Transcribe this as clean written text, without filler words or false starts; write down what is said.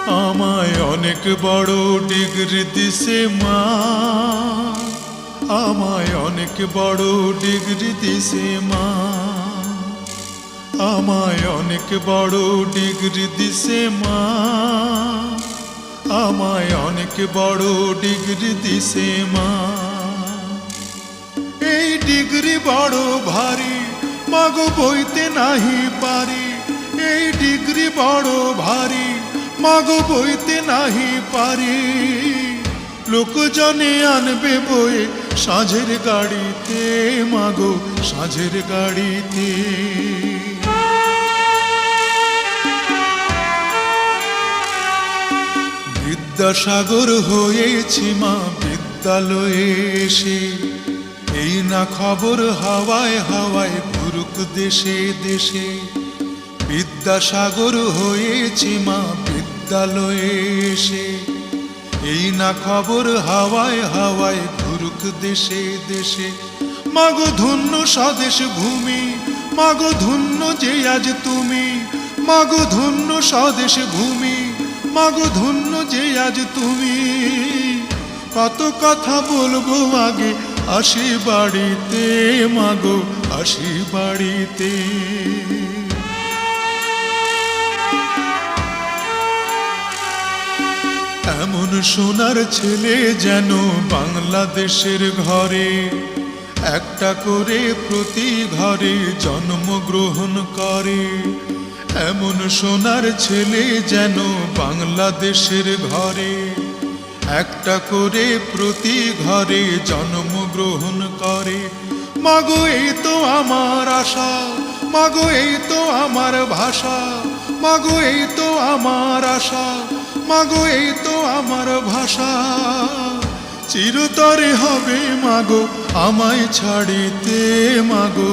আমায় অনেক বড় ডিগ্রি দিছে মা, আমায় অনেক বড় ডিগ্রি দিছে মা, আমায় অনেক বড় ডিগ্রি দিছে মা, আমায় অনেক বড় ডিগ্রি দিছে মা। এই ডিগ্রি বড় ভারী, মাগো বইতে নাহি পারি। এই ডিগ্রি বড় ভারী, মাগো বইতে নাহি পারি। লোকজনে আনবে বয়ে সাঁঝের গাড়িতে, মাগো সাঁঝের গাড়িতে। বিদ্যাসাগর হয়েছি মা বিদ্যালয়ে এসে, এই না খবর হাওয়ায় হাওয়ায় ঘুরুক দেশে দেশে। বিদ্যাসাগর হয়েছি মা বিদ্যালয়ে এসে, এই না খবর হাওয়ায় হাওয়ায় ঘুরুক দেশে দেশে। মাগো ধন্য স্বদেশ ভূমি, মাগো ধন্য যে আজ তুমি। মাগো ধন্য স্বদেশ ভূমি, মাগো ধন্য যে আজ তুমি। কত কথা বলবো আগে আসি বাড়িতে, মাগো আসি বাড়িতে। এমন সোনার ছেলে যেন বাংলাদেশের ঘরে, একটা করে প্রতি ঘরে জন্মগ্রহণ করে। এমন সোনার ছেলে যেন বাংলাদেশের ঘরে, একটা করে প্রতি ঘরে জন্মগ্রহণ করে। মাগো এই তো আমার আশা, মাগো এই তো আমার ভাষা। মাগো এই তো আমার আশা, মাগো এই তো আমার ভাষা। চিরতরে হবে মাগো আমায় ছাড়িতে, মাগো